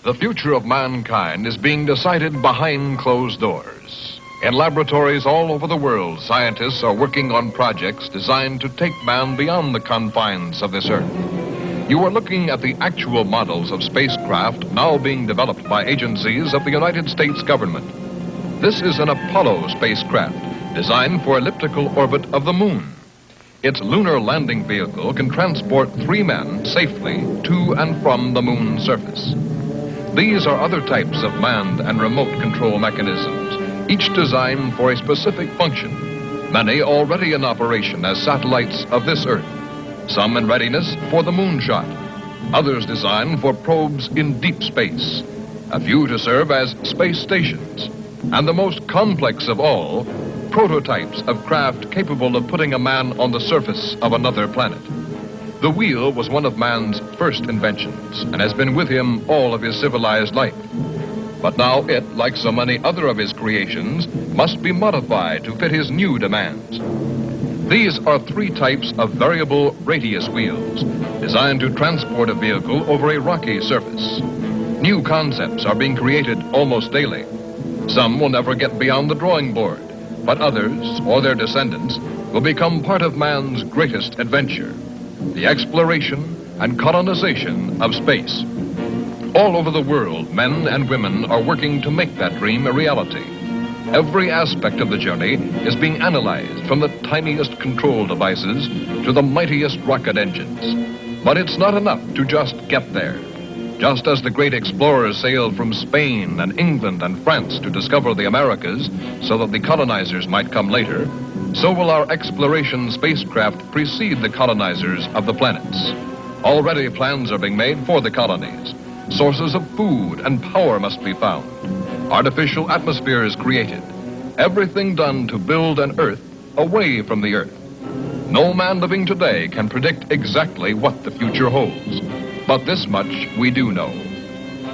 The future of mankind is being decided behind closed doors. In laboratories all over the world, scientists are working on projects designed to take man beyond the confines of this Earth. You are looking at the actual models of spacecraft now being developed by agencies of the United States government. This is an Apollo spacecraft designed for elliptical orbit of the moon. Its lunar landing vehicle can transport 3 men safely to and from the moon's surface. These are other types of manned and remote control mechanisms, each designed for a specific function, many already in operation as satellites of this Earth, some in readiness for the moonshot, others designed for probes in deep space, a few to serve as space stations, and the most complex of all, prototypes of craft capable of putting a man on the surface of another planet. The wheel was one of man's first inventions and has been with him all of his civilized life. But now it, like so many other of his creations, must be modified to fit his new demands. These are 3 types of variable radius wheels designed to transport a vehicle over a rocky surface. New concepts are being created almost daily. Some will never get beyond the drawing board, but others, or their descendants, will become part of man's greatest adventure, the exploration and colonization of space. All over the world, men and women are working to make that dream a reality. Every aspect of the journey is being analyzed, from the tiniest control devices to the mightiest rocket engines. But it's not enough to just get there. Just as the great explorers sailed from Spain and England and France to discover the Americas so that the colonizers might come later, so will our exploration spacecraft precede the colonizers of the planets. Already plans are being made for the colonies. Sources of food and power must be found. Artificial atmospheres created. Everything done to build an Earth away from the Earth. No man living today can predict exactly what the future holds. But this much we do know.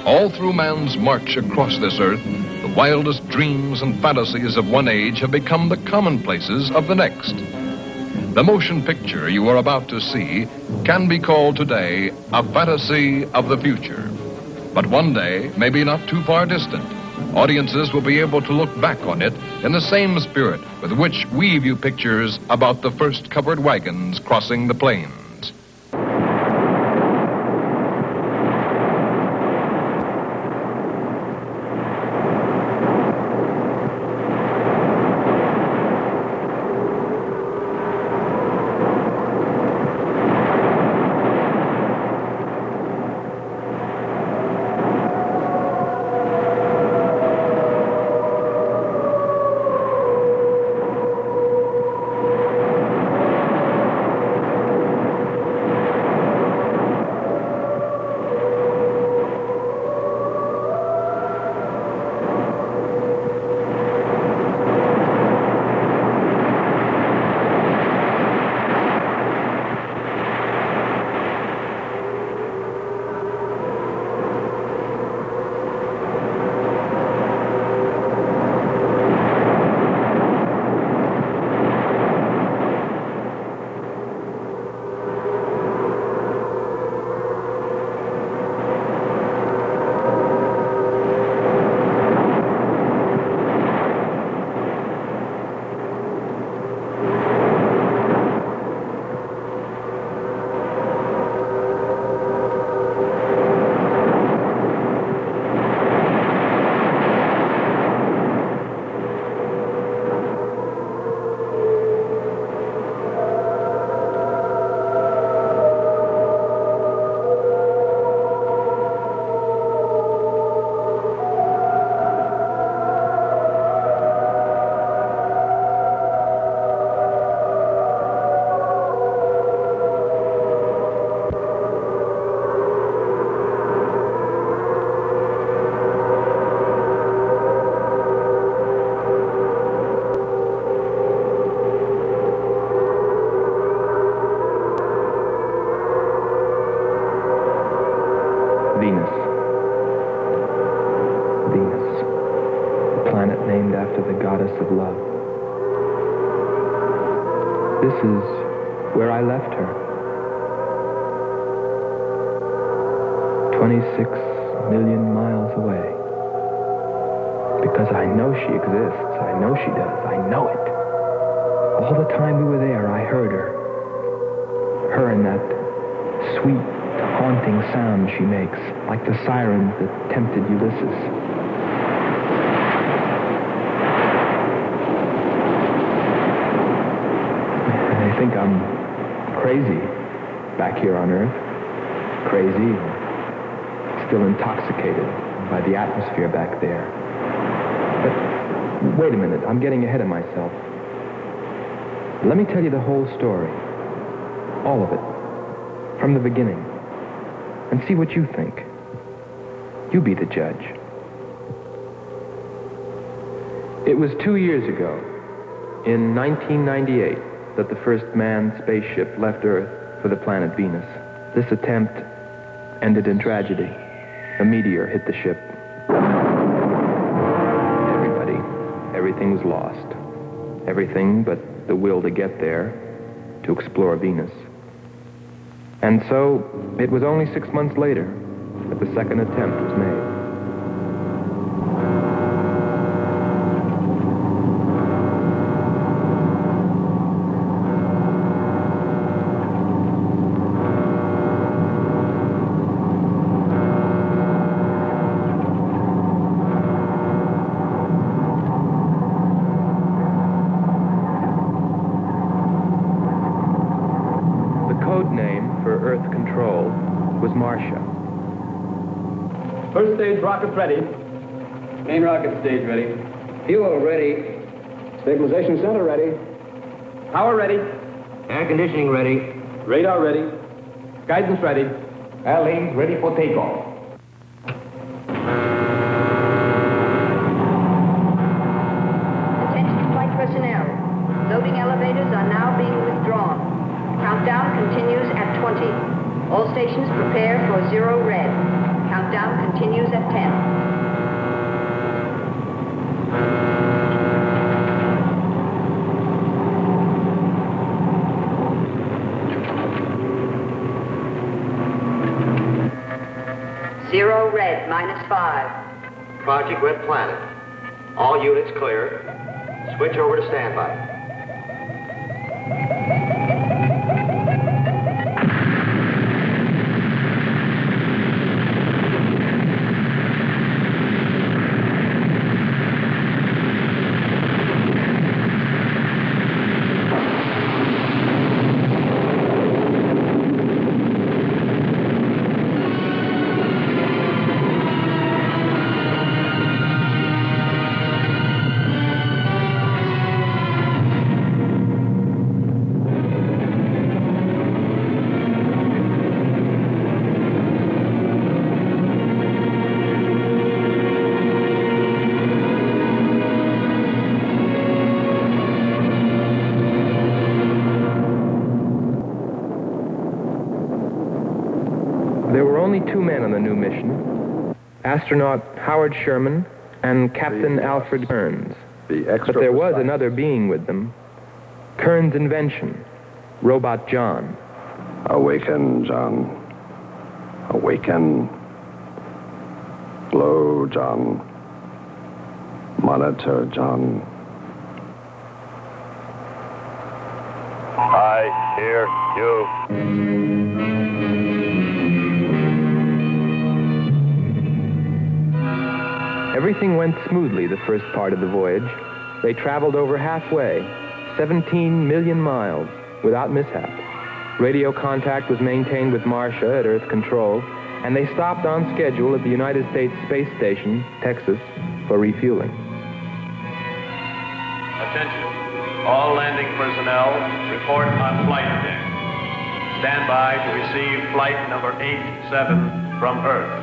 All through man's march across this Earth, the wildest dreams and fantasies of one age have become the commonplaces of the next. The motion picture you are about to see can be called today a fantasy of the future. But one day, maybe not too far distant, audiences will be able to look back on it in the same spirit with which we view pictures about the first covered wagons crossing the plains. of love. This is where I left her. 26 million miles away. Because I know she exists. I know she does. I know it. All the time we were there, I heard her. Her and that sweet, haunting sound she makes, like the sirens that tempted Ulysses. I think I'm crazy back here on Earth. Crazy, still intoxicated by the atmosphere back there. But wait a minute, I'm getting ahead of myself. Let me tell you the whole story. All of it. From the beginning. And see what you think. You be the judge. It was 2 years ago, in 1998, that the first manned spaceship left Earth for the planet Venus. This attempt ended in tragedy. A meteor hit the ship. Everything was lost. Everything but the will to get there, to explore Venus. And so, it was only 6 months later that the second attempt was made. First stage rockets ready. Main rocket stage ready. Fuel ready. Stabilization center ready. Power ready. Air conditioning ready. Radar ready. Guidance ready. Airlines ready for takeoff. Attention flight personnel. Loading elevators are now being withdrawn. Countdown continues at 20. All stations prepare for 0 red. Countdown continues at 10. Zero red, -5. Project Red Planet. All units clear. Switch over to standby. There were only 2 men on the new mission, astronaut Howard Sherman and Captain Alfred Kearns. But there was another being with them, Kearns' invention, Robot John. Awaken, John. Awaken. Glow, John. Monitor, John. I hear you. Everything went smoothly the first part of the voyage. They traveled over halfway, 17 million miles, without mishap. Radio contact was maintained with Marcia at Earth Control, and they stopped on schedule at the United States Space Station, Texas, for refueling. Attention. All landing personnel, report on flight deck. Stand by to receive flight number 87 from Earth.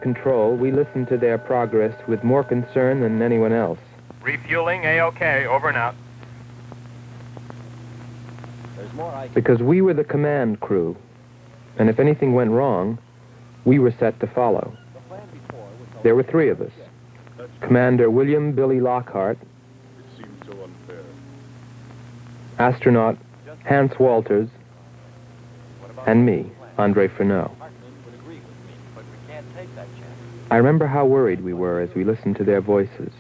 with control, we listened to their progress with more concern than anyone else. Refueling A-OK, over and out. Because we were the command crew, and if anything went wrong, we were set to follow. There were three of us. Commander William Billy Lockhart, astronaut Hans Walters, and me, Andre Furneaux. I remember how worried we were as we listened to their voices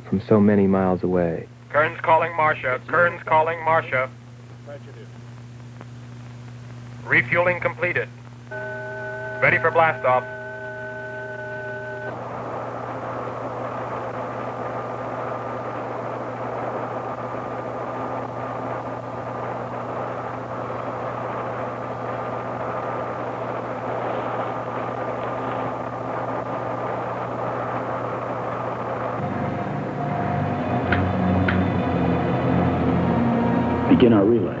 from so many miles away. Kern's calling Marcia. Kern's calling Marcia. Refueling completed. Ready for blastoff. Begin our relay.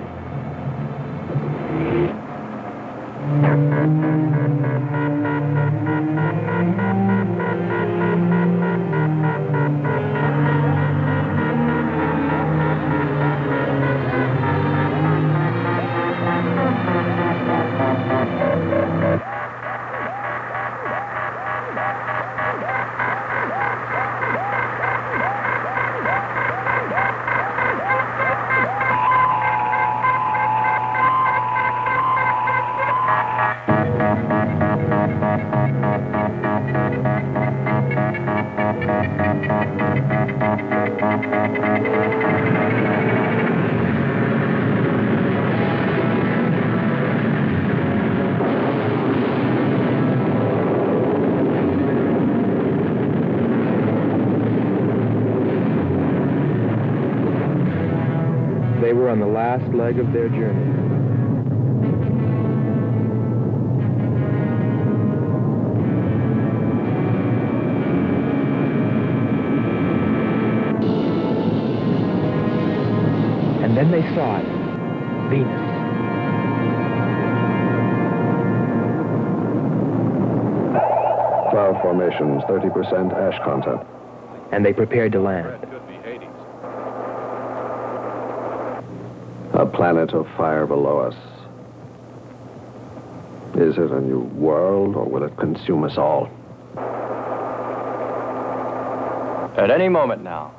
They were on the last leg of their journey. And then they saw it, Venus. Cloud formations, 30% ash content. And they prepared to land. A planet of fire below us. Is it a new world, or will it consume us all? At any moment now.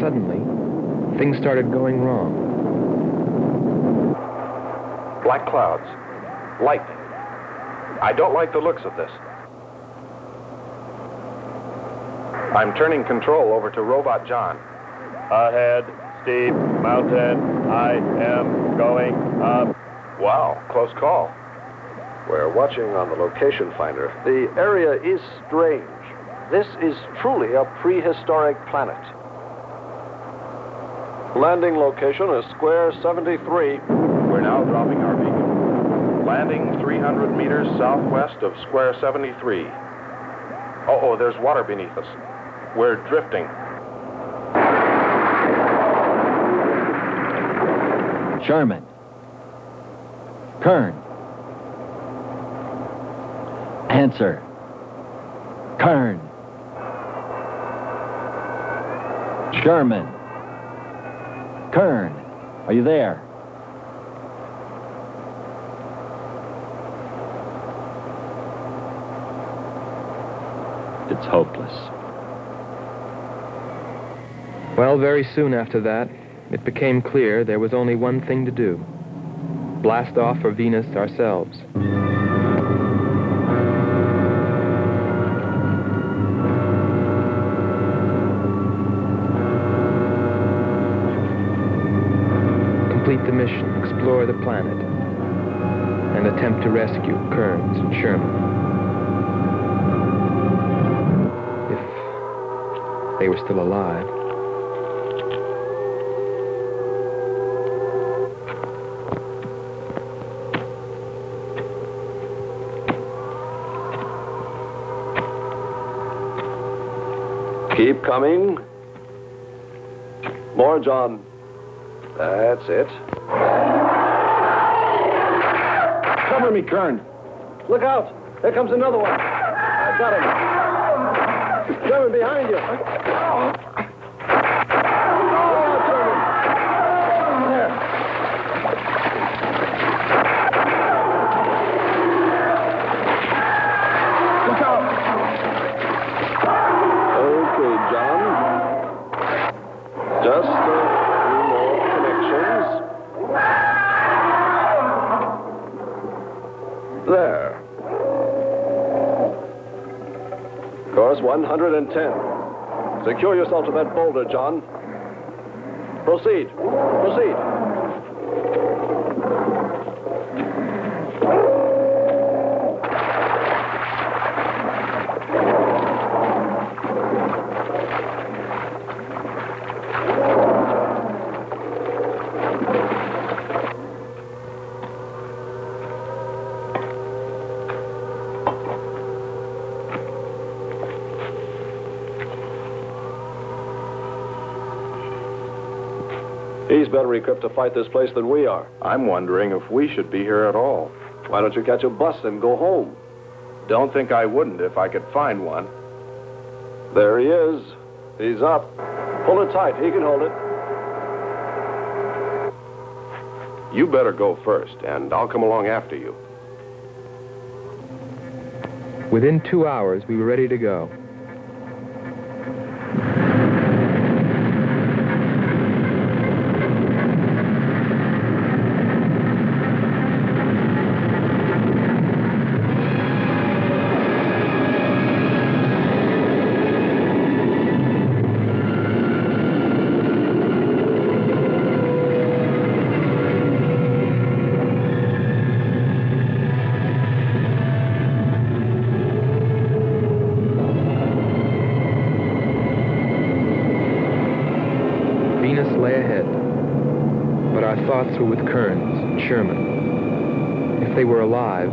Suddenly, things started going wrong. Black clouds. Lightning. I don't like the looks of this. I'm turning control over to Robot John. Ahead, steep mountain. I am going up. Wow, close call. We're watching on the location finder. The area is strange. This is truly a prehistoric planet. Landing location is Square 73. We're now dropping our beacon. Landing 300 meters southwest of Square 73. Uh-oh, there's water beneath us. We're drifting. Sherman. Kern. Answer. Kern. Sherman. Kern, are you there? It's hopeless. Well, very soon after that, it became clear there was only one thing to do. Blast off for Venus ourselves. mission, explore the planet, and attempt to rescue Kearns and Sherman. If they were still alive. Keep coming. More, John. That's it. Cover me, Kern. Look out. There comes another one. I got him. Sherman, behind you. Just a few more connections. There. Course 110. Secure yourself to that boulder, John. Proceed. Proceed. He's better equipped to fight this place than we are. I'm wondering if we should be here at all. Why don't you catch a bus and go home? Don't think I wouldn't if I could find one. There he is. He's up. Pull it tight. He can hold it. You better go first, and I'll come along after you. Within 2 hours, we were ready to go. Thoughts were with Kearns and Sherman. If they were alive,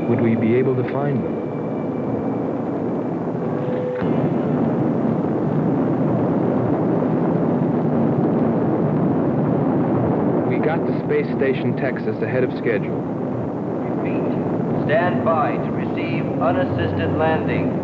would we be able to find them? We got to Space Station, Texas, ahead of schedule. Repeat. Stand by to receive unassisted landing.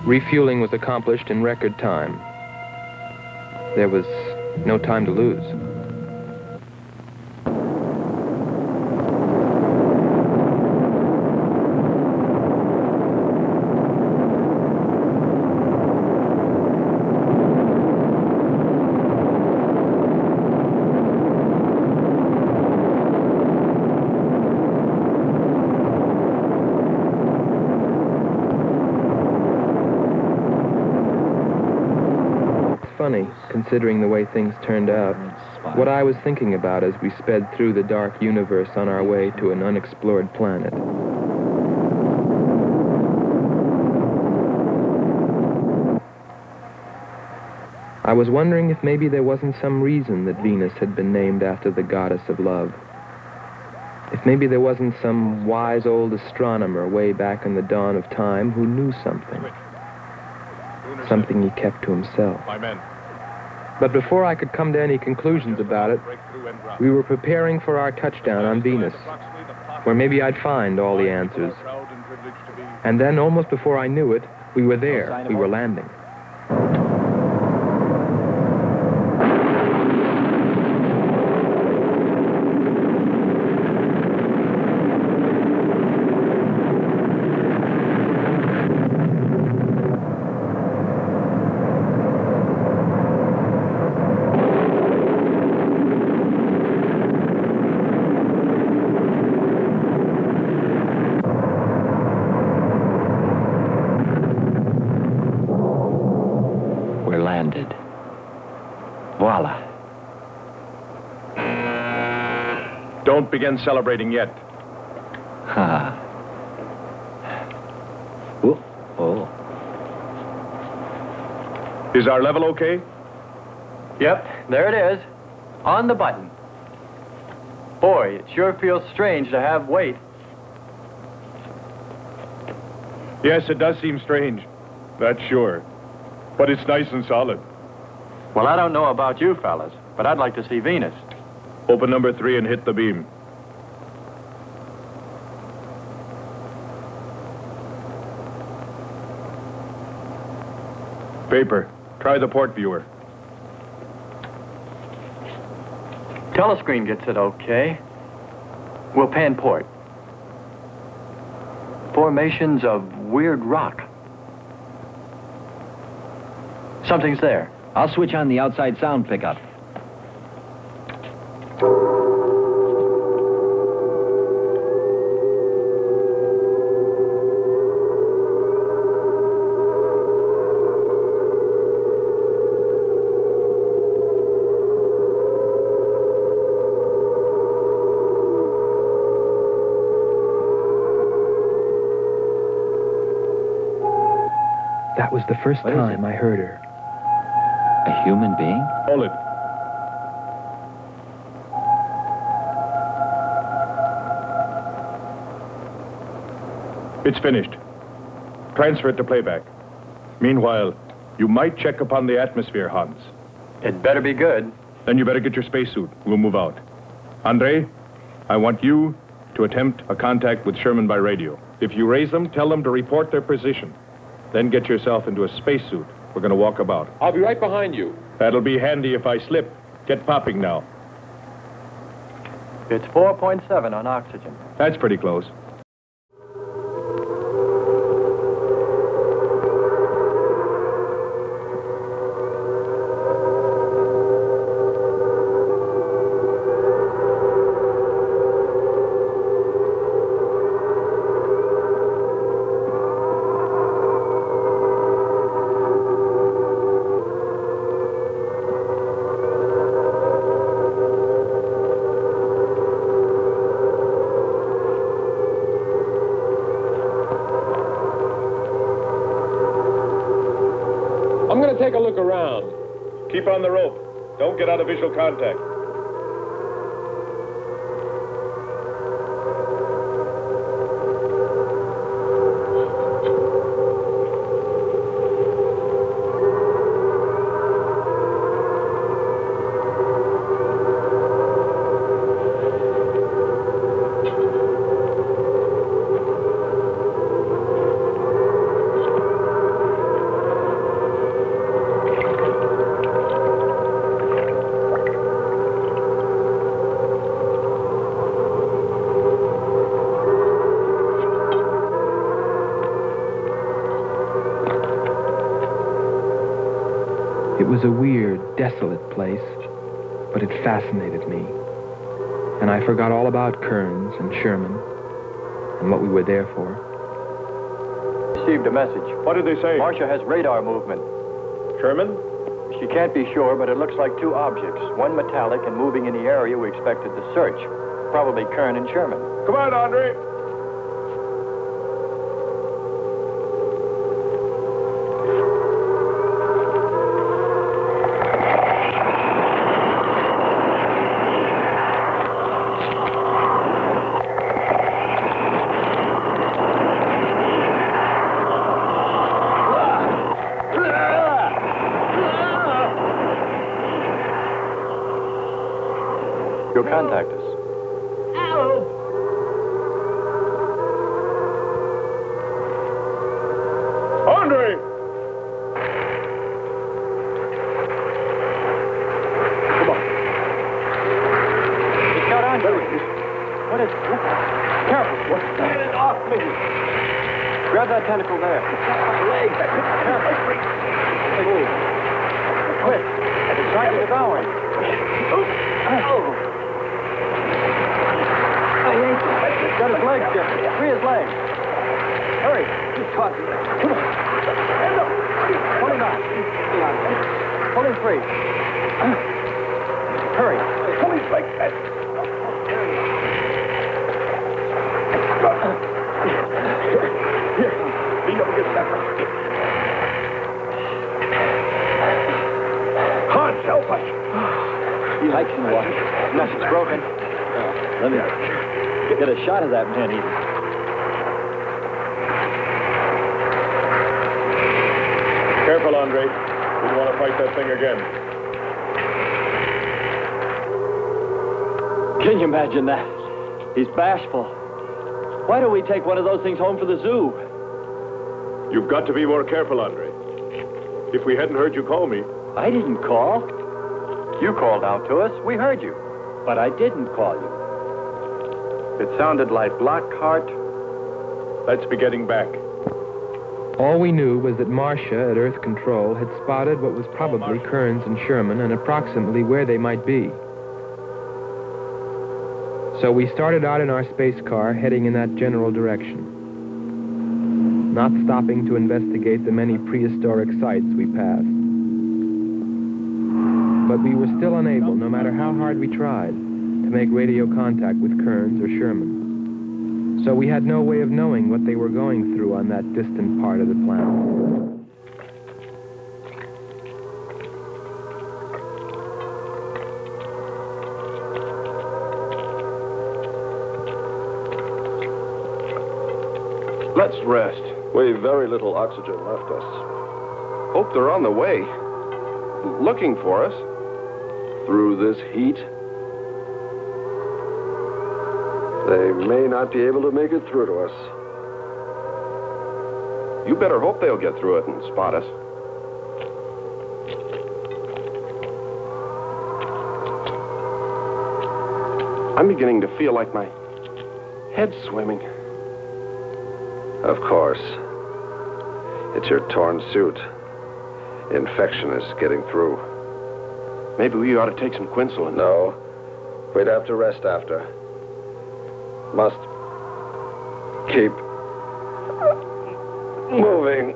Refueling was accomplished in record time. There was no time to lose. Funny, considering the way things turned out, what I was thinking about as we sped through the dark universe on our way to an unexplored planet. I was wondering if maybe there wasn't some reason that Venus had been named after the goddess of love. If maybe there wasn't some wise old astronomer way back in the dawn of time who knew something. Something he kept to himself. But before I could come to any conclusions about it, we were preparing for our touchdown on Venus, where maybe I'd find all the answers. And then, almost before I knew it, we were there. We were landing. begin celebrating yet. Ha. Oh. Oh. Is our level okay? Yep, there it is. On the button. Boy, it sure feels strange to have weight. Yes, it does seem strange. That's sure. But it's nice and solid. Well, I don't know about you fellas, but I'd like to see Venus. Open number 3 and hit the beam. Paper. Try the port viewer. Telescreen gets it okay. We'll pan port. Formations of weird rock. Something's there. I'll switch on the outside sound pickup. That was the first time I heard her. A human being? Hold it. It's finished. Transfer it to playback. Meanwhile, you might check upon the atmosphere, Hans. It better be good. Then you better get your spacesuit. We'll move out. Andre, I want you to attempt a contact with Sherman by radio. If you raise them, tell them to report their position. Then get yourself into a spacesuit. We're going to walk about. I'll be right behind you. That'll be handy if I slip. Get popping now. It's 4.7 on oxygen. That's pretty close. I'm going to take a look around. Keep on the rope. Don't get out of visual contact. It was a weird, desolate place, but it fascinated me. And I forgot all about Kearns and Sherman and what we were there for. Received a message. What did they say? Marcia has radar movement. Sherman? She can't be sure, but it looks like two objects. One metallic and moving in the area we expected to search. Probably Kern and Sherman. Come on, Andre. You'll contact us. Andre! Come on. It's got Andre. What is it? Careful. Get it off me. Grab that tentacle there. It's got my leg. Careful. Move. Quick. It's trying to devour him. He's got his leg stiffened. Free his leg. Hurry. He's caught. Come on. Pull him out. Pull him free. Hurry. Pull him like that. I can watch. Nothing's broken. Let me get a shot of that man even. Careful, Andre. We don't want to fight that thing again. Can you imagine that? He's bashful. Why don't we take one of those things home for the zoo? You've got to be more careful, Andre. If we hadn't heard you call me... I didn't call. You called out to us. We heard you. But I didn't call you. It sounded like Lockhart. Let's be getting back. All we knew was that Marcia at Earth Control had spotted what was probably Kearns and Sherman and approximately where they might be. So we started out in our space car, heading in that general direction, not stopping to investigate the many prehistoric sites we passed. But we were still unable, no matter how hard we tried, to make radio contact with Kearns or Sherman. So we had no way of knowing what they were going through on that distant part of the planet. Let's rest. We've very little oxygen left us. Hope they're on the way. Looking for us. Through this heat. They may not be able to make it through to us. You better hope they'll get through it and spot us. I'm beginning to feel like my head's swimming. Of course. It's your torn suit. Infection is getting through. Maybe we ought to take some quinsulin. No. We'd have to rest after. Must keep moving.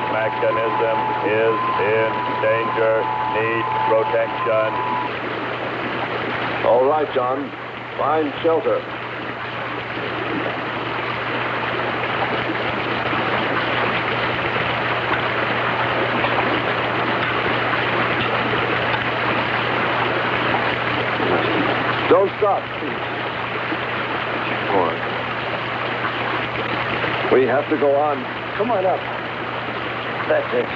Mechanism is in danger. Need protection. All right, John. Find shelter. Don't stop. Come on. We have to go on. Come on up. That's it.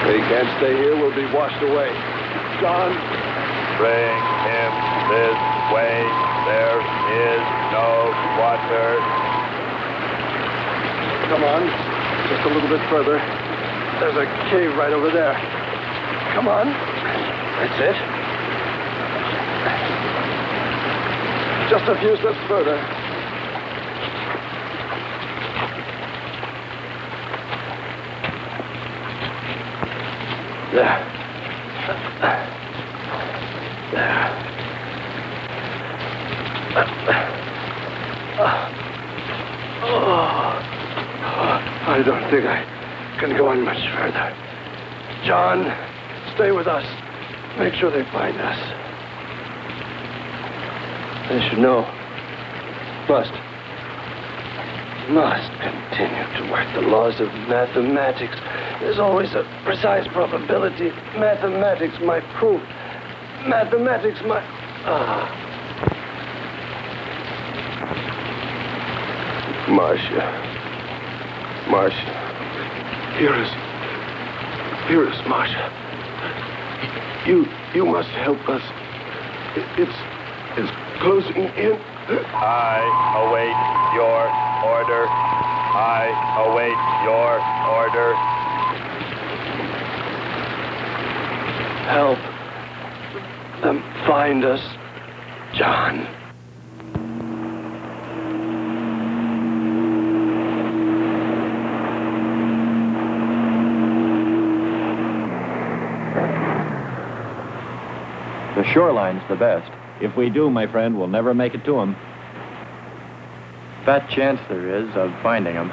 We can't stay here. We'll be washed away. John. Bring him this way. There is no water. Come on. Just a little bit further. There's a cave right over there. Come on. That's it. Just a few steps further. There. I don't think I can go on much further. John, stay with us. Make sure they find us. They should know. Must continue to work the laws of mathematics. There's always a precise probability. Mathematics might prove. Mathematics, my... Marcia. Here is Marcia. You must help us. It's closing in. I await your order. I await your order. Help them find us, John. The shoreline's the best. If we do, my friend, we'll never make it to him. Fat chance there is of finding him.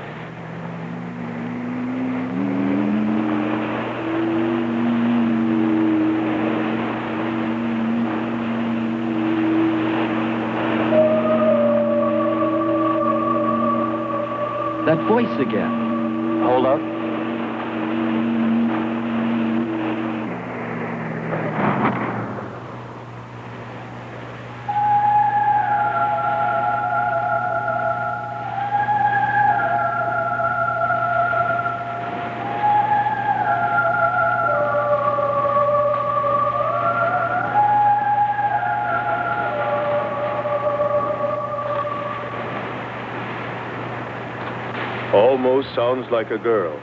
That voice again. Hold up. Almost sounds like a girl.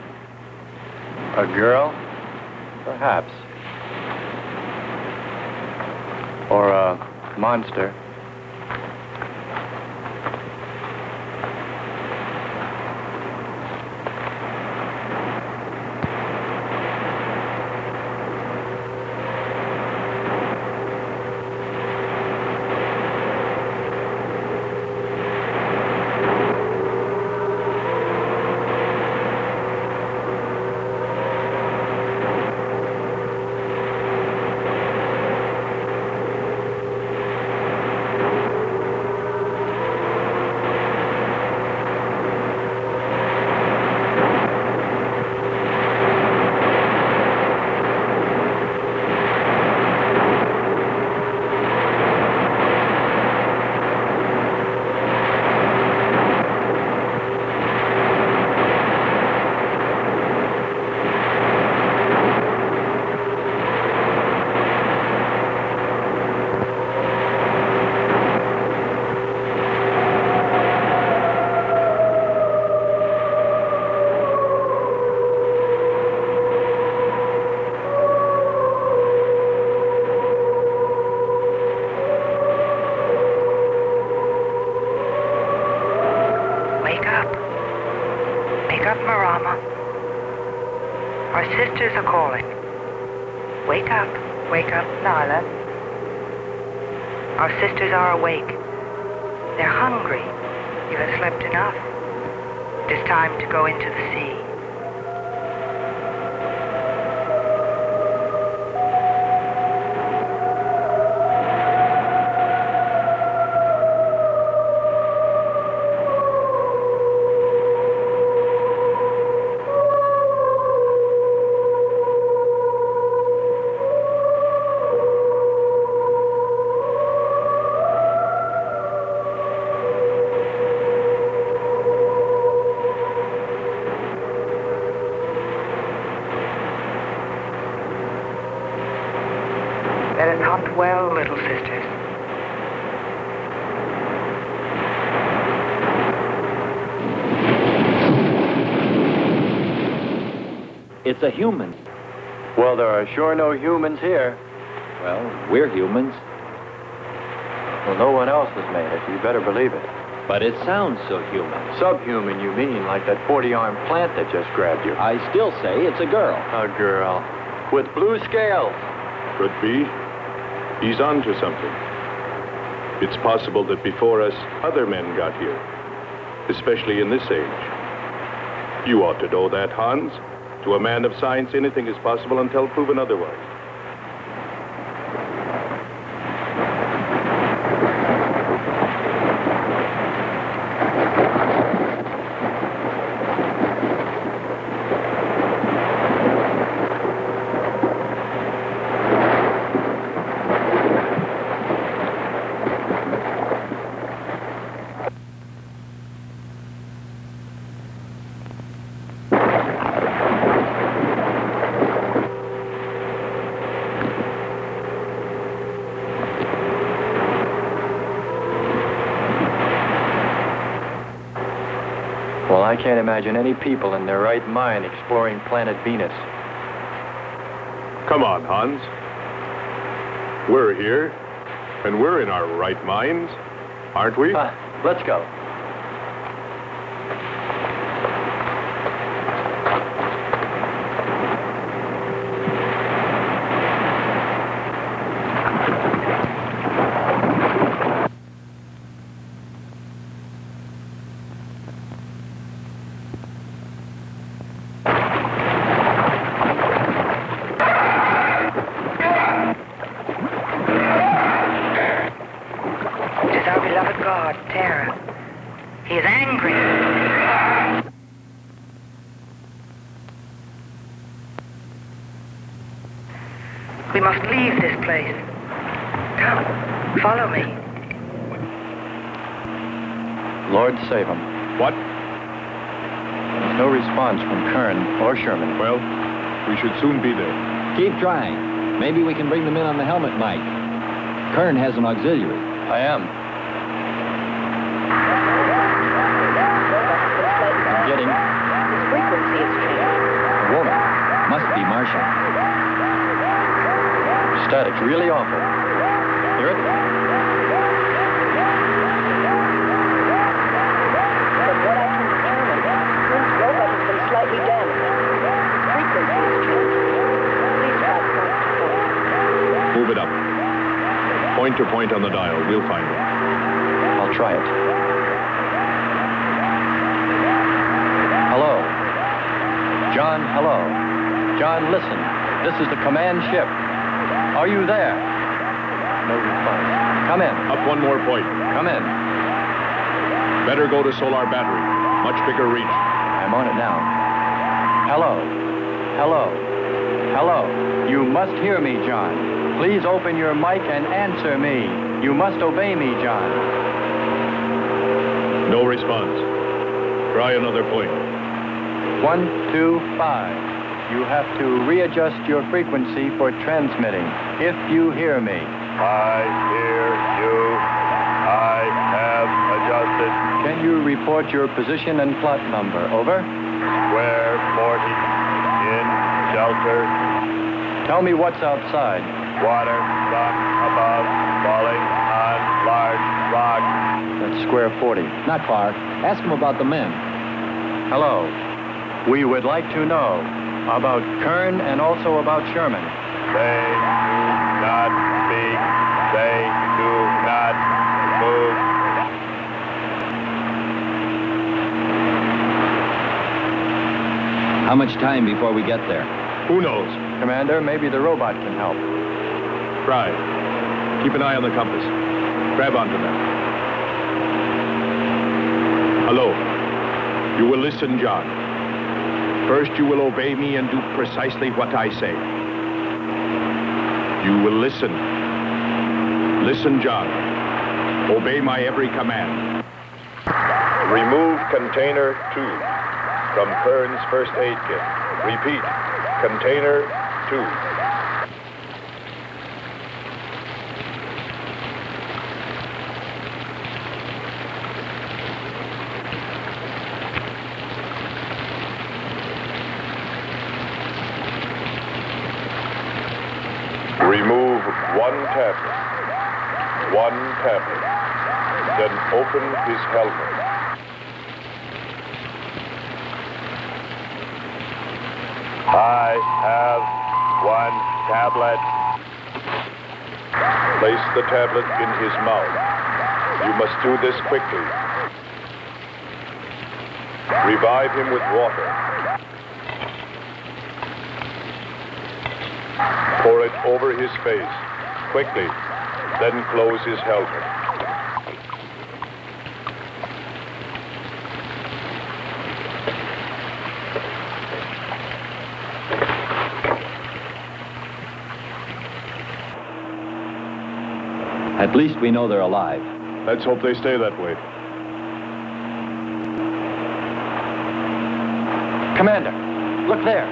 A girl? Perhaps. Or a monster. Sisters are calling. Wake up, Nyla. Our sisters are awake. They're hungry. You have slept enough. It is time to go into the sea. Let us hunt well, little sisters. It's a human. Well, there are sure no humans here. Well, we're humans. Well, no one else has made it. You better believe it. But it sounds so human. Subhuman, you mean, like that 40-armed plant that just grabbed you. I still say it's a girl. A girl. With blue scales. Could be. He's onto something. It's possible that before us, other men got here. Especially in this age. You ought to know that, Hans. To a man of science, anything is possible until proven otherwise. Well, I can't imagine any people in their right mind exploring planet Venus. Come on, Hans. We're here, and we're in our right minds, aren't we? Let's go. We must leave this place. Come, follow me. Lord save him. What? There's no response from Kern or Sherman. Well, we should soon be there. Keep trying. Maybe we can bring them in on the helmet mic. Kern has an auxiliary. I am. I'm getting... His frequency is changing. A woman. Must be Martian. Static, really awful. Hear it? From what I can determine, Kern's robot has been slightly damaged. Frequency is changing. Please try point to point. Move it up. Point to point on the dial. We'll find it. I'll try it. Hello. John, hello. John, listen. This is the command ship. Are you there? No response. Come in. Up one more point. Come in. Better go to solar battery. Much bigger reach. I'm on it now. Hello. Hello. Hello. You must hear me, John. Please open your mic and answer me. You must obey me, John. No response. Try another point. 1, 2, 5. You have to readjust your frequency for transmitting. If you hear me. I hear you. I have adjusted. Can you report your position and plot number? Over. Square 40. In shelter. Tell me what's outside. Water, sun above, falling on large rock. That's square 40. Not far. Ask him about the men. Hello. We would like to know about Kern and also about Sherman. They do not speak. They do not move. How much time before we get there? Who knows? Commander, maybe the robot can help. Try. Keep an eye on the compass. Grab onto that. Hello. You will listen, John. First, you will obey me and do precisely what I say. You will listen. Listen, John. Obey my every command. Remove container 2 from Kern's first aid kit. Repeat, container 2. Remove one tablet. Then open his helmet. I have one tablet. Place the tablet in his mouth. You must do this quickly. Revive him with water. Pour it over his face, quickly, then close his helmet. At least we know they're alive. Let's hope they stay that way. Commander, look there.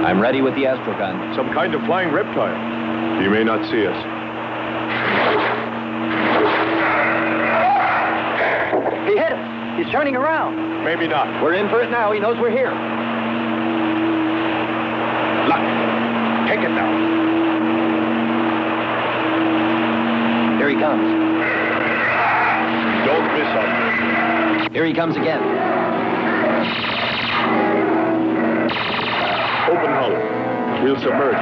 I'm ready with the astrogun. Some kind of flying reptile. He may not see us. He's turning around. Maybe not. We're in for it now. He knows we're here. Look, take it now. Here he comes. Don't miss him. Here he comes again. Open hull. We'll submerge.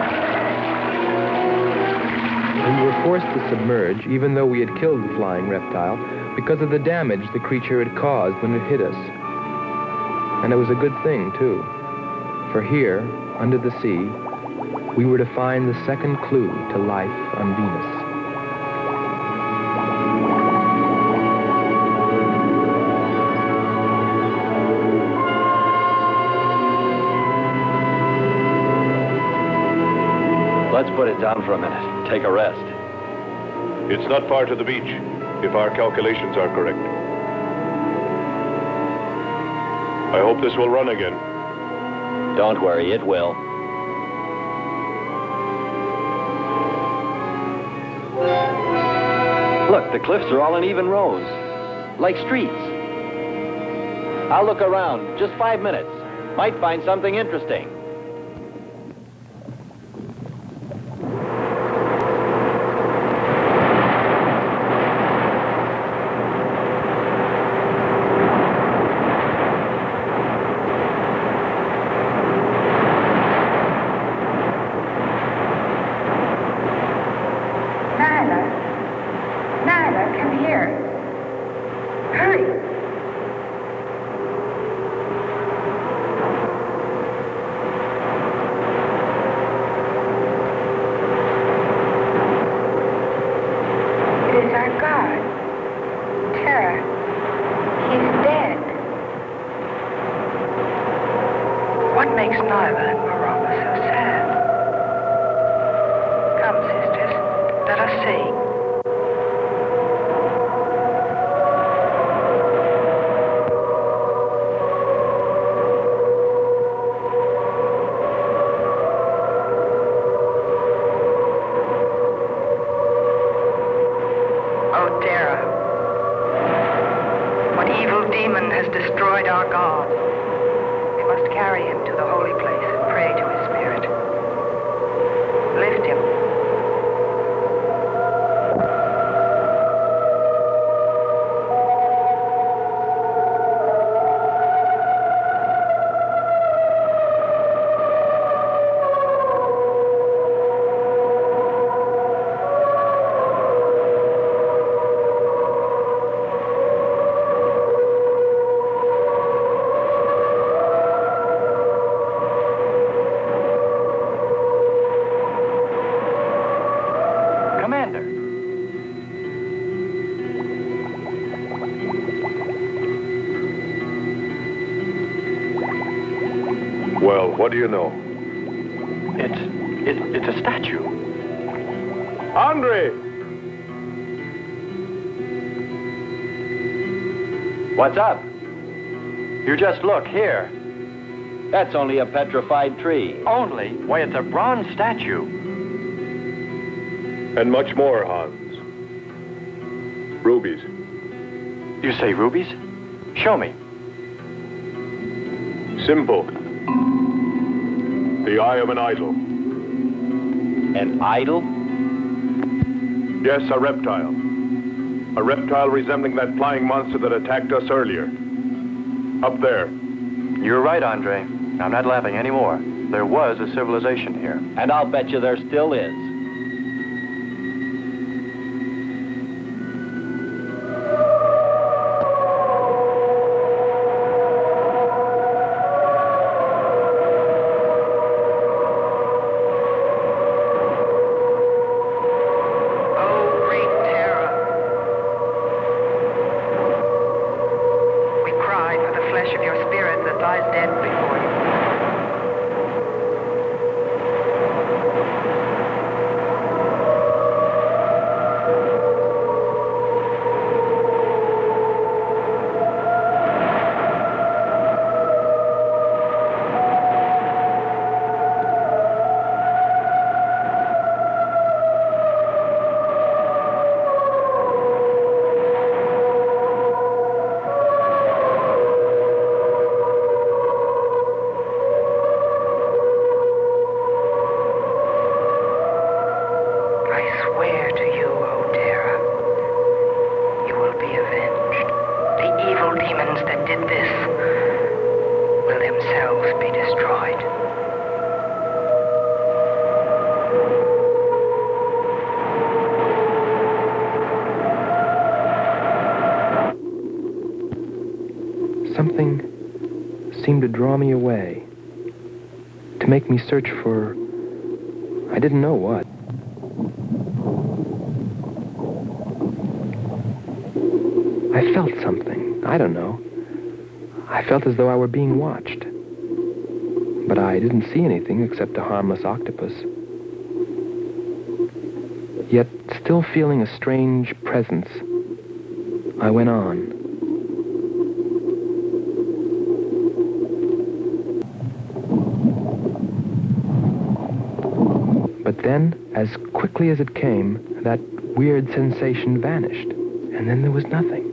We were forced to submerge, even though we had killed the flying reptile, because of the damage the creature had caused when it hit us. And it was a good thing, too. For here, under the sea, we were to find the second clue to life on Venus. Let's put it down for a minute. Take a rest. It's not far to the beach, if our calculations are correct. I hope this will run again. Don't worry, it will. Look, the cliffs are all in even rows, like streets. I'll look around. Just 5 minutes. Might find something interesting. Well, what do you know? It's a statue. Andre! What's up? You just look here. That's only a petrified tree. Only? Why, it's a bronze statue. And much more, Hans. Rubies. You say rubies? Show me. Simple. The eye of an idol. An idol? Yes, a reptile. A reptile resembling that flying monster that attacked us earlier. Up there. You're right, Andre. I'm not laughing anymore. There was a civilization here. And I'll bet you there still is. swear to you, O Terra, you will be avenged. The evil demons that did this will themselves be destroyed. Something seemed to draw me away, to make me search for, I didn't know what. I felt something, I don't know. I felt as though I were being watched. But I didn't see anything except a harmless octopus. Yet, still feeling a strange presence, I went on. But then, as quickly as it came, that weird sensation vanished. And then there was nothing.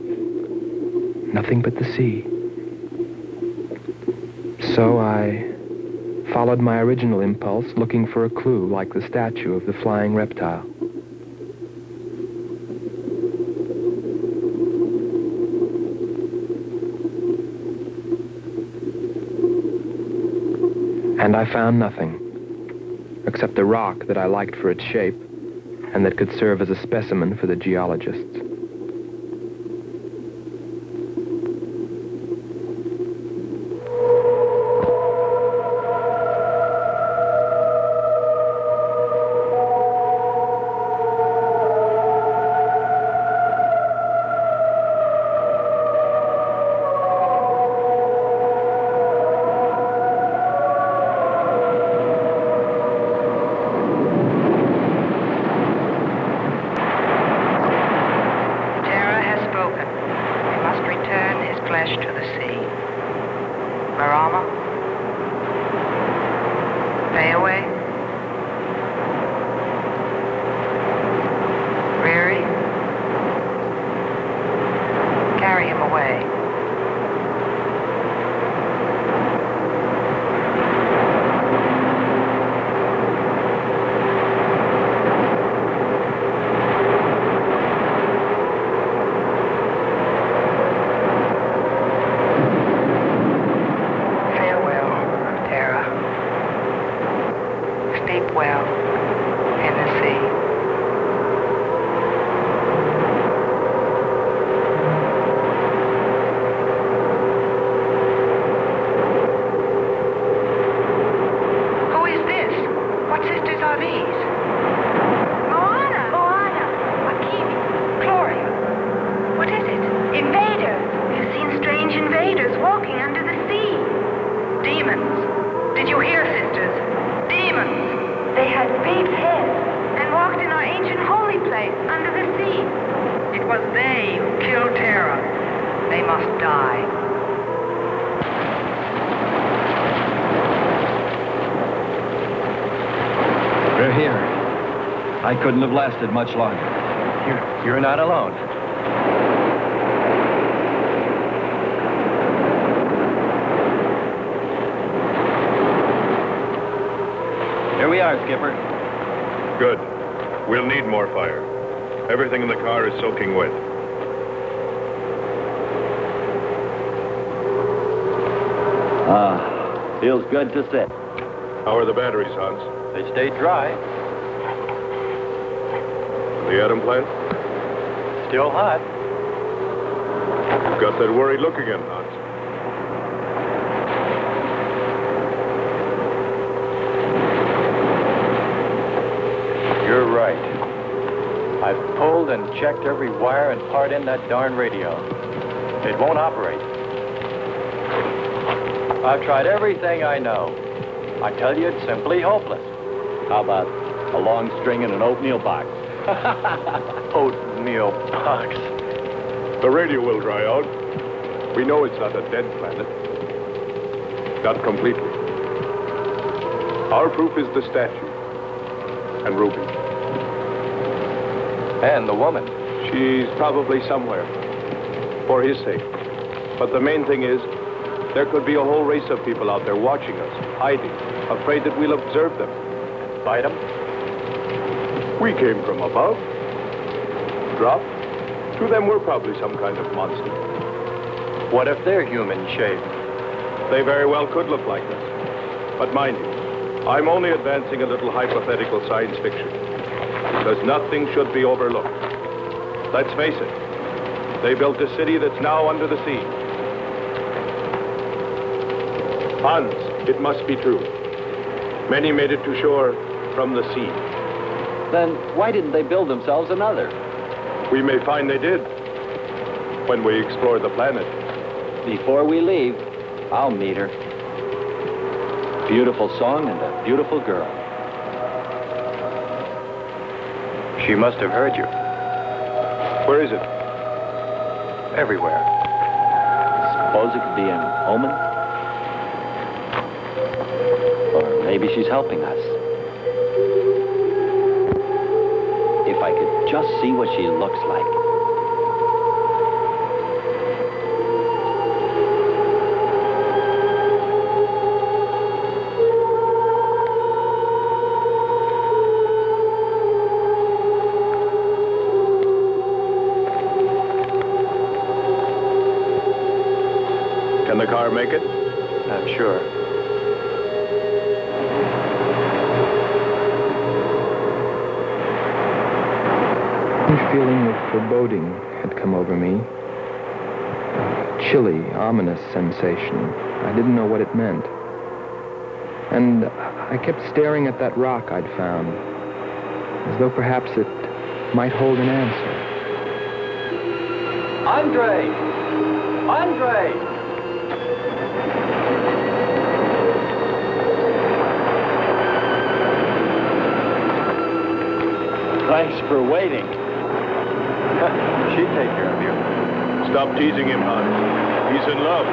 Nothing but the sea. So I followed my original impulse, looking for a clue like the statue of the flying reptile. And I found nothing, except a rock that I liked for its shape and that could serve as a specimen for the geologists. I couldn't have lasted much longer. You're not alone. Here we are, Skipper. Good. We'll need more fire. Everything in the car is soaking wet. Feels good to sit. How are the batteries, Hans? They stayed dry. The atom plant? Still hot. You've got that worried look again, Hans. You're right. I've pulled and checked every wire and part in that darn radio. It won't operate. I've tried everything I know. I tell you, it's simply hopeless. How about a long string and an oatmeal box? Oatmeal box. The radio will dry out. We know it's not a dead planet. Not completely. Our proof is the statue. And Ruby. And the woman. She's probably somewhere. For his sake. But the main thing is, there could be a whole race of people out there watching us, hiding, afraid that we'll observe them. Fight them? We came from above. Dropped. To them, we're probably some kind of monster. What if they're human shaped? They very well could look like us. But mind you, I'm only advancing a little hypothetical science fiction. Because nothing should be overlooked. Let's face it. They built a city that's now under the sea. Hans, it must be true. Many made it to shore from the sea. Then why didn't they build themselves another? We may find they did when we explore the planet. Before we leave, I'll meet her. Beautiful song and a beautiful girl. She must have heard you. Where is it? Everywhere. Suppose it could be an omen? Or maybe she's helping us. If I could just see what she looks like. Can the car make it? I'm sure. A feeling of foreboding had come over me. A chilly, ominous sensation. I didn't know what it meant. And I kept staring at that rock I'd found, as though perhaps it might hold an answer. Andre! Andre! Thanks for waiting. She'd take care of you. Stop teasing him, Hans. He's in love.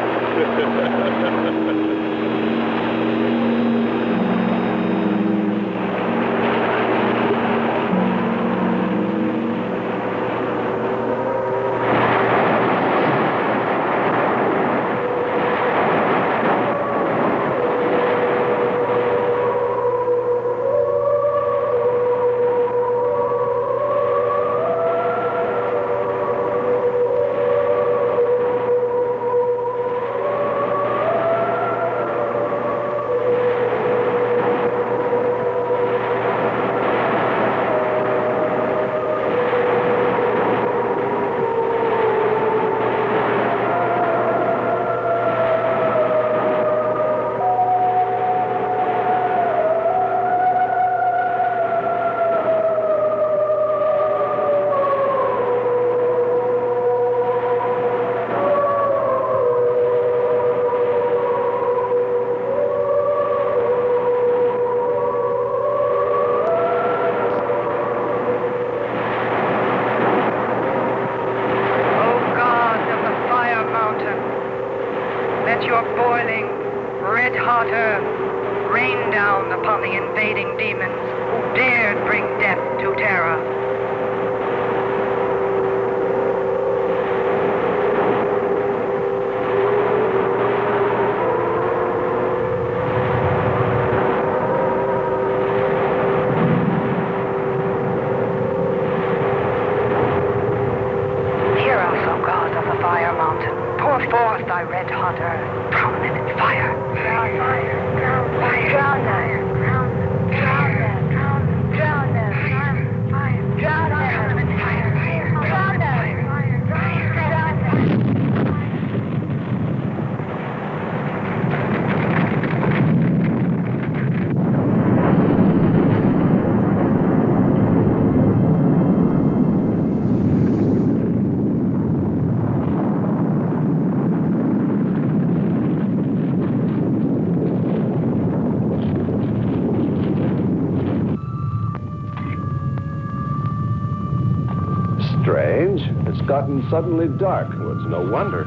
Strange. It's gotten suddenly dark. Well, it's no wonder.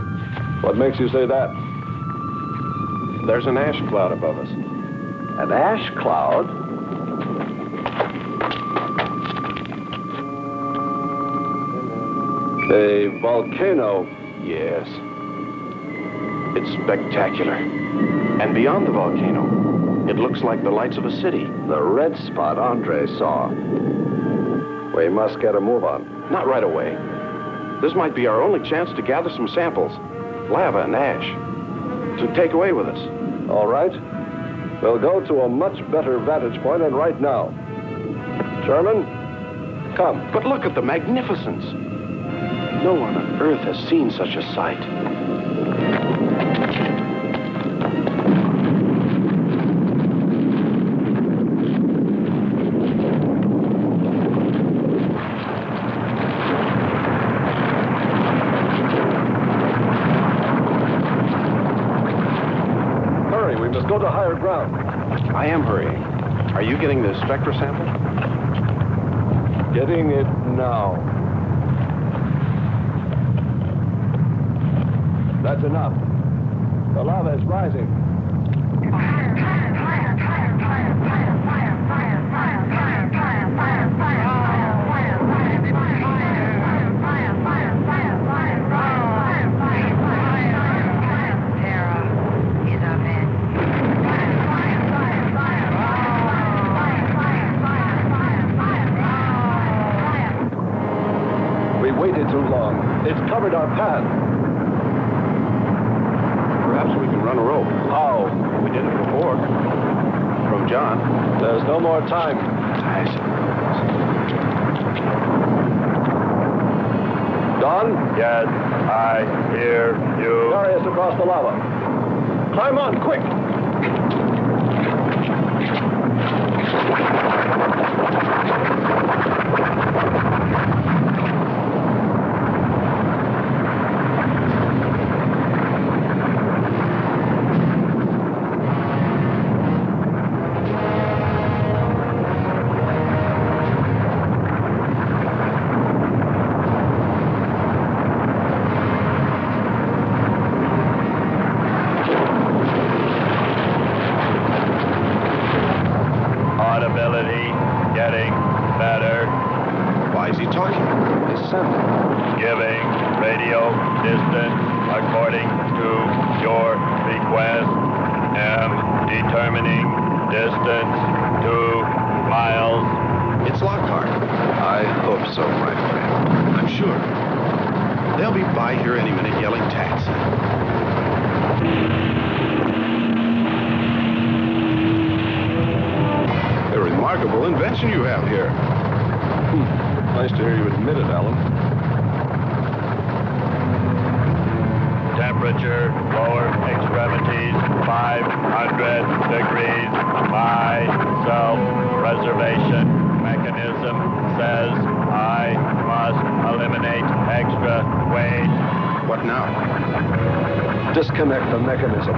What makes you say that? There's an ash cloud above us. An ash cloud? A volcano. Yes. It's spectacular. And beyond the volcano, it looks like the lights of a city. The red spot Andre saw. We must get a move on. Not right away. This might be our only chance to gather some samples. Lava and ash. To take away with us. All right. We'll go to a much better vantage point, and right now. Sherman, come. But look at the magnificence. No one on Earth has seen such a sight. Hurry, we must go to higher ground. I am hurrying. Are you getting the spectra sample? Getting it now. That's enough. The lava is rising. We waited too long. It's covered our path. Perhaps we can run a rope. How? We did it before. From John. There's no more time. Don? Yes, I hear you. Carry us across the lava. Climb on, quick! Audibility getting better. Why is he talking? Listen. Giving radio distance according to your request. Am determining distance 2 miles. It's Lockhart. I hope so, my friend. I'm sure. They'll be by here any minute yelling taxi. A remarkable invention you have here. Nice to hear you admit it, Alan. Temperature, lower extremities, 500 degrees. My self-preservation mechanism says I must eliminate extra weight. What now? Disconnect the mechanism.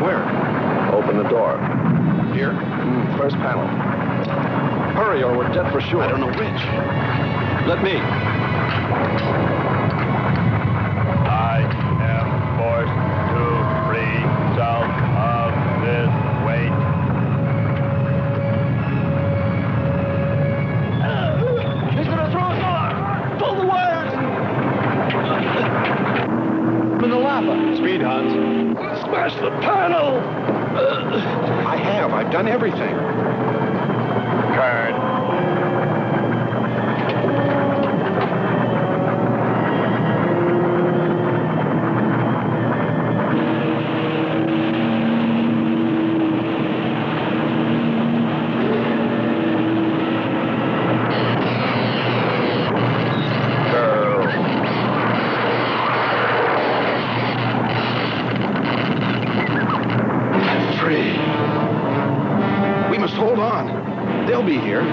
Where? Open the door. Here? First panel. Hurry or we're dead for sure. I don't know which. Let me. I am forced to free self of this weight. He's gonna throw us off! Pull the wires! I'm in the lava. Speed, Hans. Smash the panel! I've done everything. Kern. Hold on. They'll be here.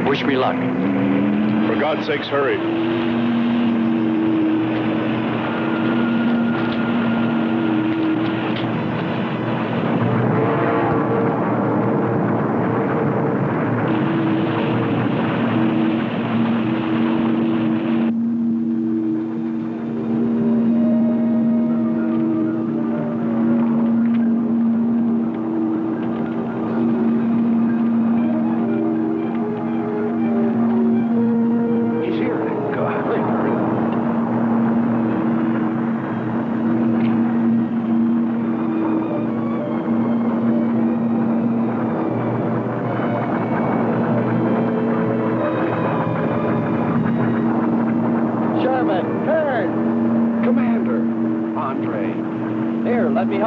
Wish me luck. For God's sakes, hurry.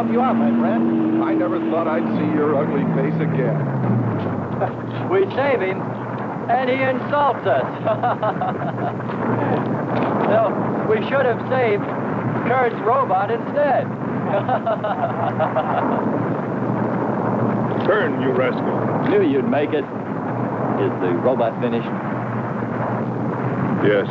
help you out, my friend. I never thought I'd see your ugly face again. We save him, and he insults us. No, we should have saved Kurt's robot instead. Kern, you rascal. Knew you'd make it. Is the robot finished? Yes.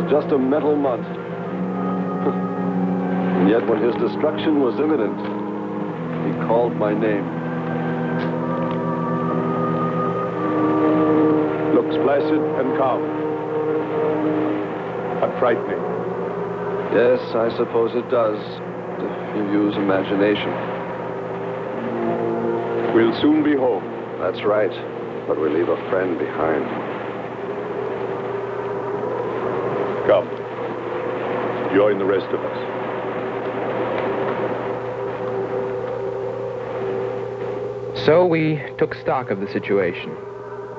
Just a metal monster. And yet when his destruction was imminent, he called my name. Looks placid and calm. But frightening. Yes, I suppose it does, if you use imagination. We'll soon be home. That's right, but we leave a friend behind. Come. Join the rest of us. So we took stock of the situation.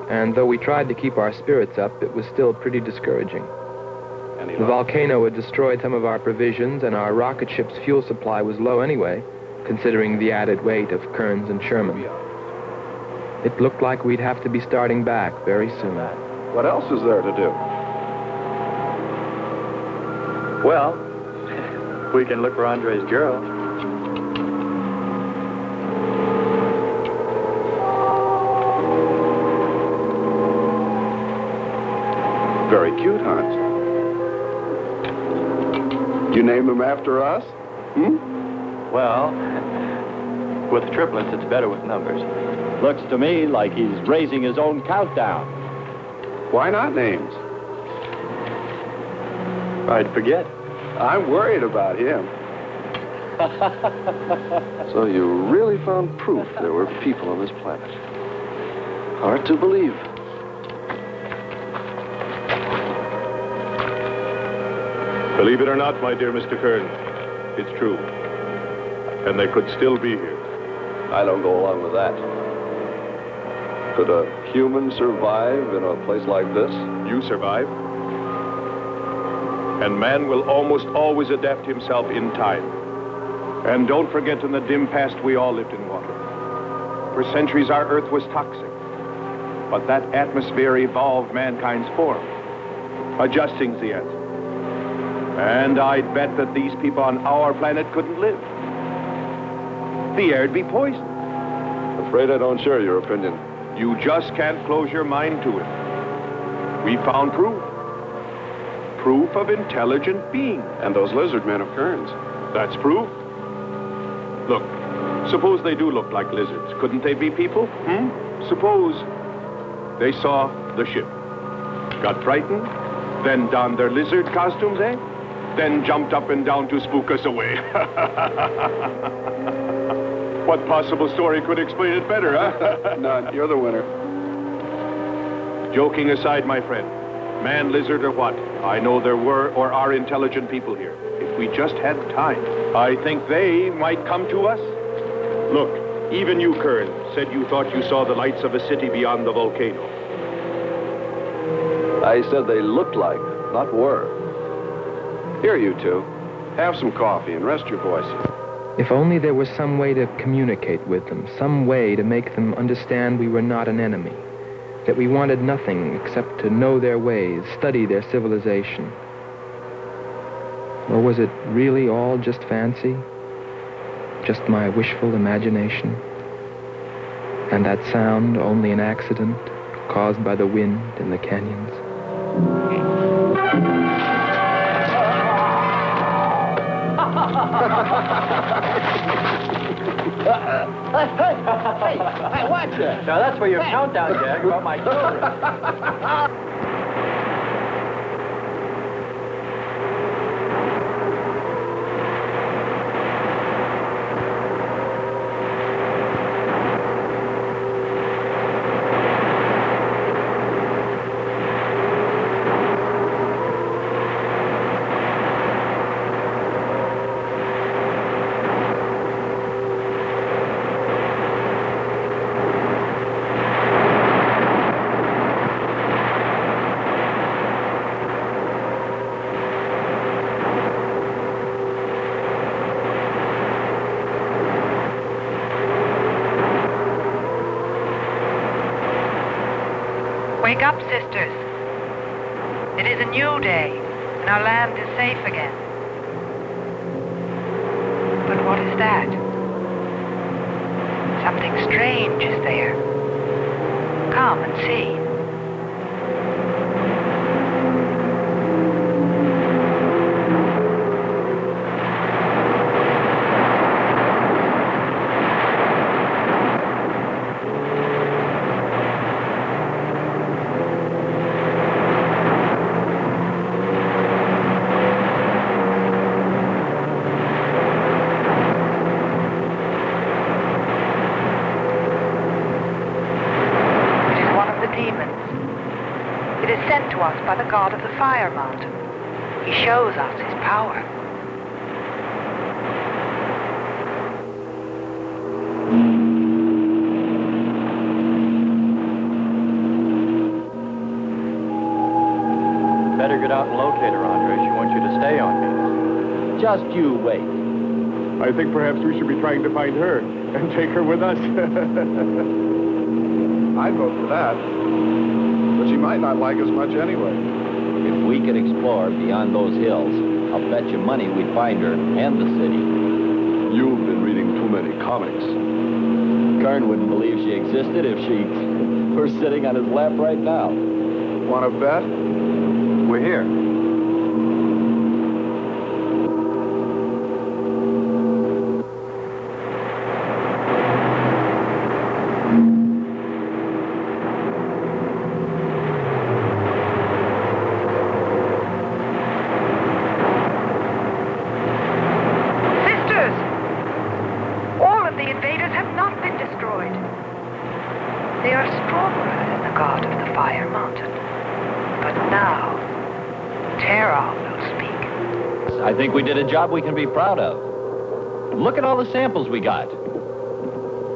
And though we tried to keep our spirits up, it was still pretty discouraging. The volcano had destroyed some of our provisions, and our rocket ship's fuel supply was low anyway, considering the added weight of Kearns and Sherman. It looked like we'd have to be starting back very soon. What else is there to do? Well, we can look for Andre's girl. Very cute, Hans. You name them after us? Well, with triplets, it's better with numbers. Looks to me like he's raising his own countdown. Why not names? I'd forget. I'm worried about him. So you really found proof there were people on this planet. Hard to believe. Believe it or not, my dear Mr. Kern, it's true. And they could still be here. I don't go along with that. Could a human survive in a place like this? You survive. And man will almost always adapt himself in time. And don't forget, in the dim past, we all lived in water. For centuries, our Earth was toxic. But that atmosphere evolved mankind's form, adjusting the answer. And I'd bet that these people on our planet couldn't live. The air'd be poisoned. Afraid I don't share your opinion. You just can't close your mind to it. We found proof. Proof of intelligent being. And those lizard men of Kearns. That's proof. Look, suppose they do look like lizards. Couldn't they be people? Suppose they saw the ship, got frightened, then donned their lizard costumes, then jumped up and down to spook us away. What possible story could explain it better, huh? None. You're the winner. Joking aside, my friend, man, lizard, or what, I know there were or are intelligent people here. If we just had time, I think they might come to us. Look, even you, Kern, said you thought you saw the lights of a city beyond the volcano. I said they looked like, not were. Here, you two. Have some coffee and rest your voices. If only there was some way to communicate with them, some way to make them understand we were not an enemy, that we wanted nothing except to know their ways, study their civilization. Or was it really all just fancy? Just my wishful imagination? And that sound only an accident, caused by the wind in the canyons. Hey, watch it! Now that's for your countdown gag about my children. Wake up, sisters. It is a new day, and our land is safe again. But what is that? Something strange is there. Come and see. By the god of the fire mountain. He shows us his power. Better get out and locate her, Andre. She wants you to stay on me. Just you wait. I think perhaps we should be trying to find her and take her with us. I'd vote for that. But she might not like us much anyway. If we could explore beyond those hills, I'll bet you money we'd find her and the city. You've been reading too many comics. Kern wouldn't believe she existed if she were sitting on his lap right now. Want to bet? We're here. I think we did a job we can be proud of. Look at all the samples we got.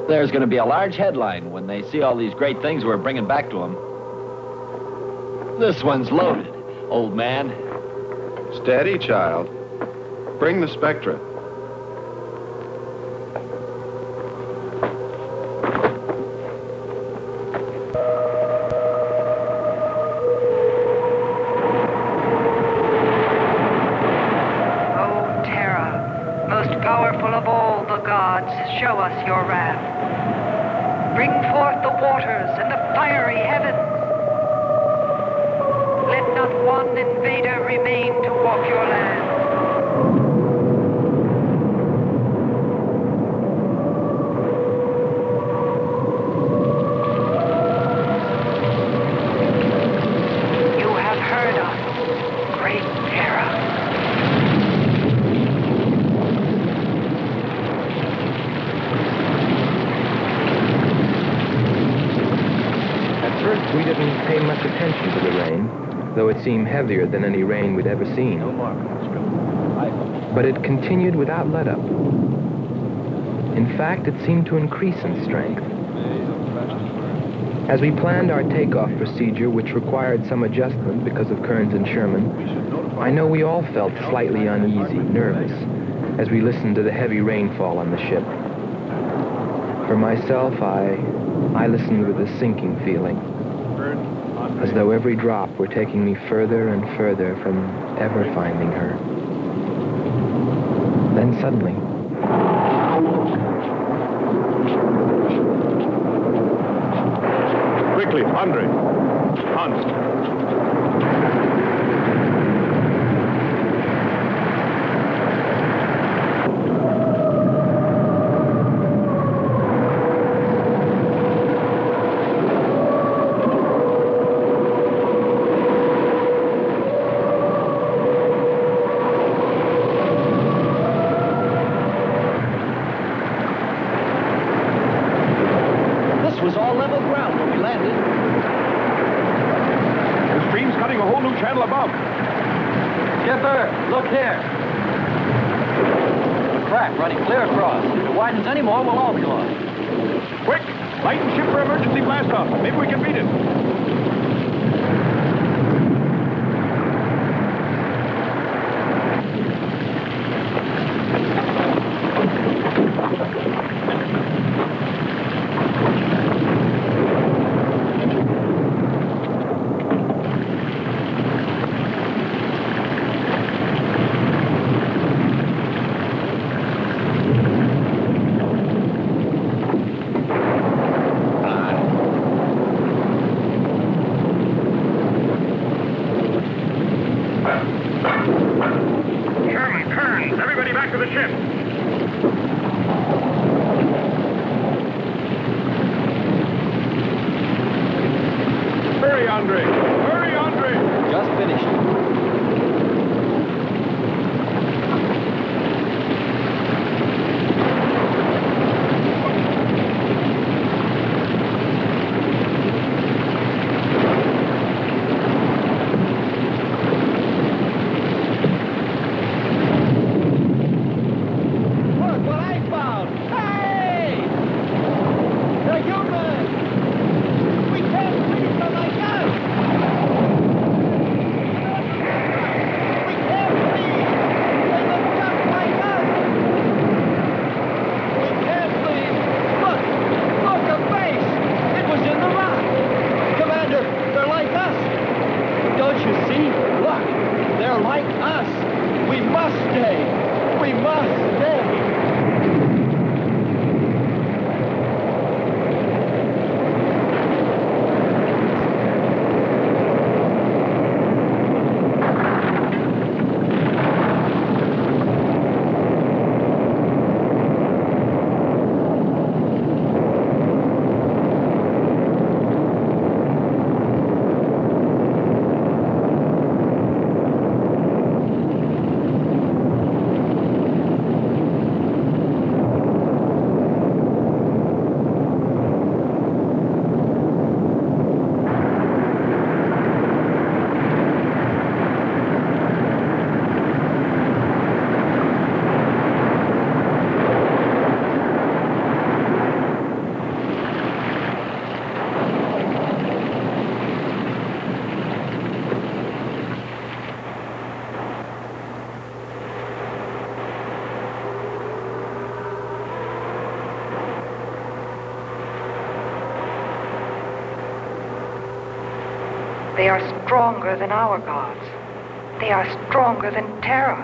There's going to be a large headline when they see all these great things we're bringing back to them. This one's loaded, old man. Steady, child. Bring the Spectra. Show us your wrath. Bring forth the waters and the fiery heavens. Let not one invader remain to walk your land. You have heard us, great Terra. We didn't pay much attention to the rain, though it seemed heavier than any rain we'd ever seen. But it continued without let-up. In fact, it seemed to increase in strength. As we planned our takeoff procedure, which required some adjustment because of Kearns and Sherman, I know we all felt slightly uneasy, nervous, as we listened to the heavy rainfall on the ship. For myself, I listened with a sinking feeling, as though every drop were taking me further and further from ever finding her. Then suddenly, quick, Quickly, Andre. Hans. Anymore, we'll all be lost. Quick! Lighten ship for emergency blast-off. Maybe we can beat it. They are stronger than our gods. They are stronger than Terra.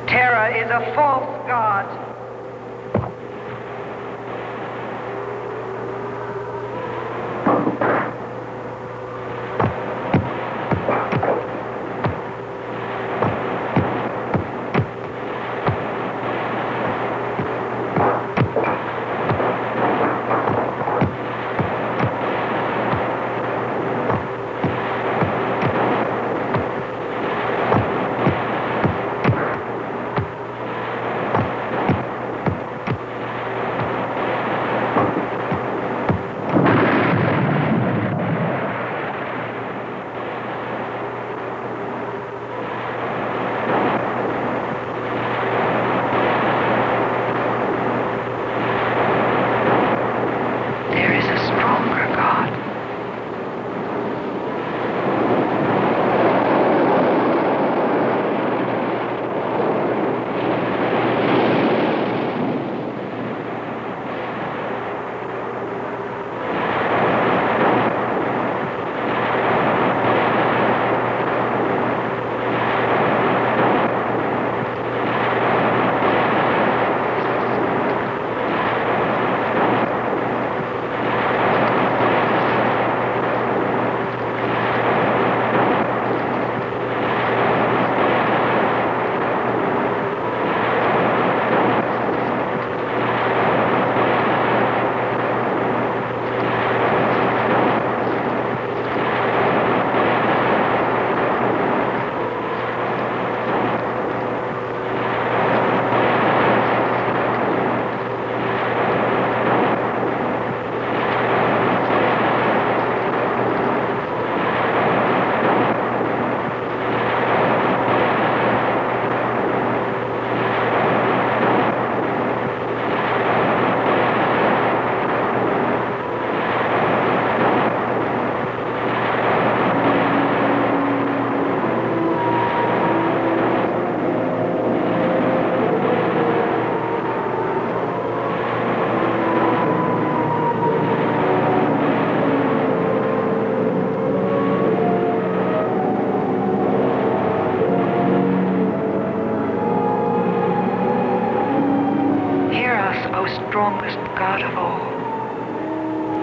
Terra is a false god.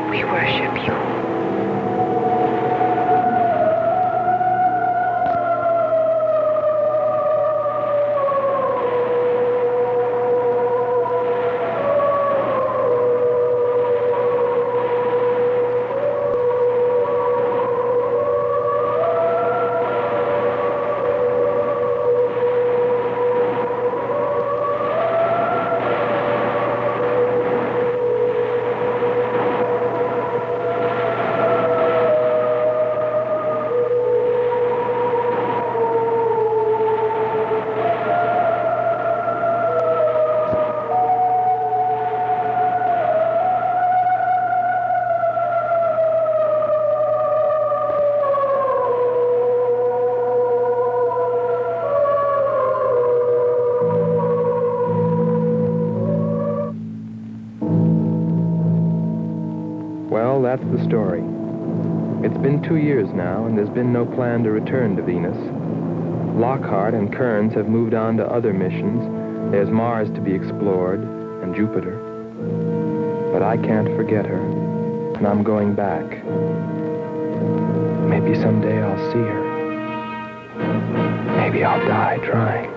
We worship you. Well, that's the story. It's been 2 years now, and there's been no plan to return to Venus. Lockhart and Kearns have moved on to other missions. There's Mars to be explored, and Jupiter. But I can't forget her, and I'm going back. Maybe someday I'll see her. Maybe I'll die trying.